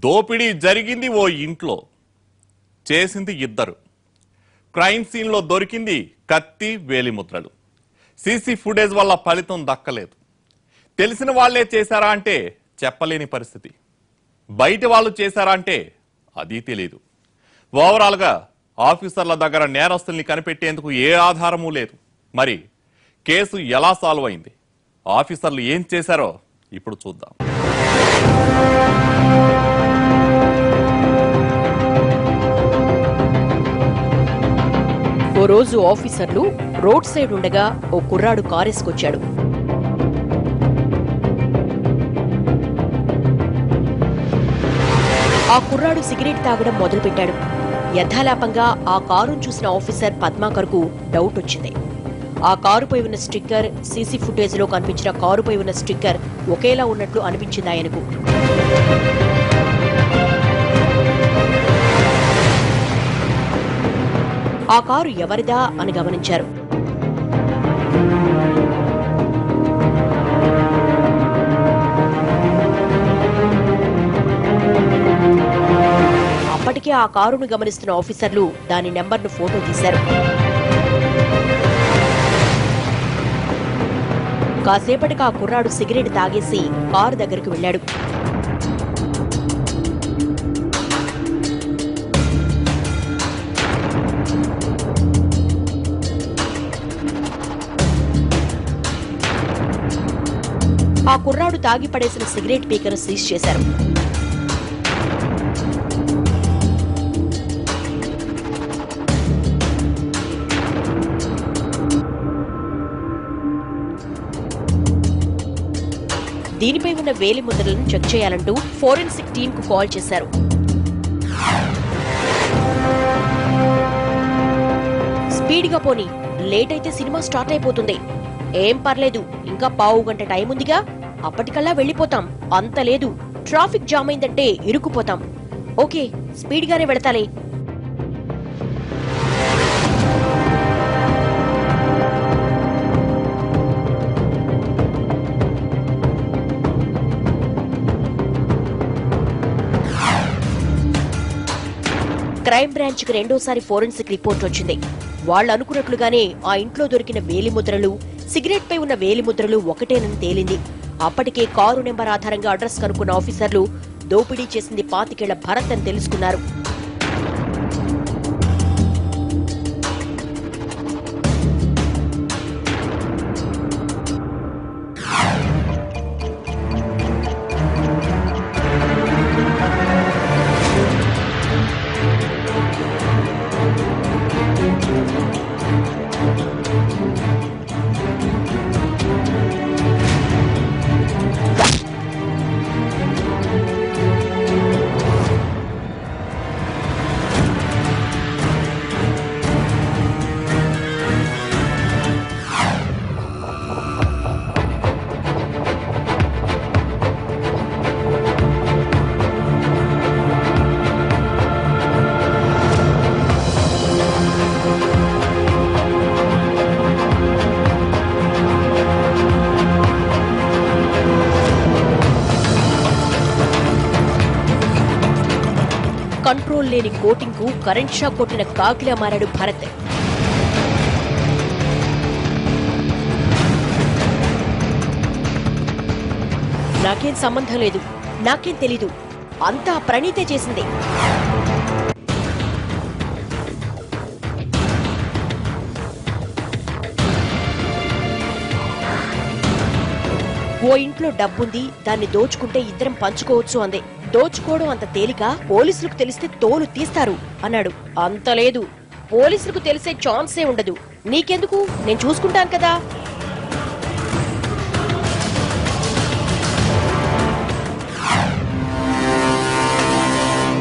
దోపిడీ జరిగింది ఓ ఇంట్లో, చేసింది ఇద్దరు. క్రైమ్ సీన్ లో దొరికింది కత్తి, వేలిముద్రలు. సీసీ ఫుటేజ్ వల్ల ఫలితం దక్కలేదు. తెలిసిన వాళ్లే చేశారా అంటే చెప్పలేని పరిస్థితి. బయట వాళ్ళు చేశారా అంటే అది తెలియదు. ఓవరాల్ గా ఆఫీసర్ల దగ్గర నేరస్తుల్ని కనిపెట్టేందుకు ఏ ఆధారమూ లేదు. మరి కేసు ఎలా సాల్వ్ అయింది, ఆఫీసర్లు ఏం చేశారో ఇప్పుడు చూద్దాం. ఓ రోజు ఆఫీసర్లు రోడ్ సైడ్ ఉండగా ఓ కుర్రాడు కారేసుకొచ్చాడు. ఆ కుర్రాడు సిగరెట్ తాగడం మొదలుపెట్టాడు. యథాలాపంగా ఆ కారును చూసిన ఆఫీసర్ పద్మాకర్కు డౌట్ వచ్చింది. ఆ కారుపై ఉన్న స్టిక్కర్, సీసీ ఫుటేజ్ లో కనిపించిన కారుపై ఉన్న స్టిక్కర్ ఒకేలా ఉన్నట్లు అనిపించింది ఆయనకు. ఆ కారు ఎవరిదా అని గమనించారు. అప్పటికే ఆ కారును గమనిస్తున్న ఆఫీసర్లు దాని నెంబర్ను ఫోటో తీశారు. కాసేపటికి ఆ కుర్రాడు సిగరెట్ తాగేసి కారు దగ్గరికి వెళ్లాడు. ఆ కుర్రాడు తాగి పడేసిన సిగరెట్ పీకను సీజ్ చేశారు. దీనిపై ఉన్న వేలి ముద్రలను చెక్ చేయాలంటూ ఫోరెన్సిక్ టీమ్ కు కాల్ చేశారు. స్పీడ్గా పోని, లేట్ అయితే సినిమా స్టార్ట్ అయిపోతుంది. ఏం పర్లేదు, ఇంకా పావు గంట టైం ఉందిగా, అప్పటికల్లా వెళ్లిపోతాం. అంత లేదు, ట్రాఫిక్ జామ్ అయిందంటే ఇరుక్కుపోతాం. ఓకే, స్పీడ్గానే వెళతాలే. క్రైమ్ బ్రాంచ్ కి రెండోసారి ఫోరెన్సిక్ రిపోర్ట్ వచ్చింది. వాళ్ళు అనుకున్నట్లుగానే ఆ ఇంట్లో దొరికిన వేలిముద్రలు, సిగరెట్ పై ఉన్న వేలిముద్రలు ఒకటేనని తేలింది. అప్పటికే కారు నెంబర్ ఆధారంగా అడ్రస్ కనుక్కున్న ఆఫీసర్లు దోపిడీ చేసింది 25 ఏళ్ల భరత్ అని తెలుసుకున్నారు. కంట్రోల్ లేని కోటింగ్ కు కరెంట్ షాక్ కొట్టిన కాకిలా మారాడు భరత్. నాకేం సంబంధం లేదు, నాకేం తెలీదు, అంతా ప్రణీతే చేసింది. ఓ ఇంట్లో డబ్బుంది, దాన్ని దోచుకుంటే ఇద్దరం పంచుకోవచ్చు అంది. దోచుకోవడం అంత తేలిక, పోలీసులకు తెలిస్తే తోలు తీస్తారు అన్నాడు. అంత లేదు, పోలీసులకు తెలిసే ఛాన్సే ఉండదు. నీకెందుకు, నేను చూసుకుంటాను కదా.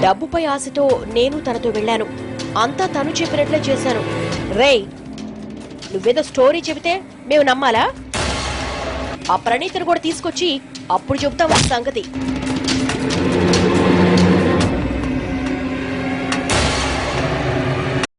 డబ్బుపై ఆశతో నేను తనతో వెళ్లాను. అంతా తను చెప్పినట్లే చేశాను. రేయ్, నువ్వేదో స్టోరీ చెబితే మేము నమ్మాలా? ఆ ప్రణీతను కూడా తీసుకొచ్చి అప్పుడు చెబుతాం సంగతి.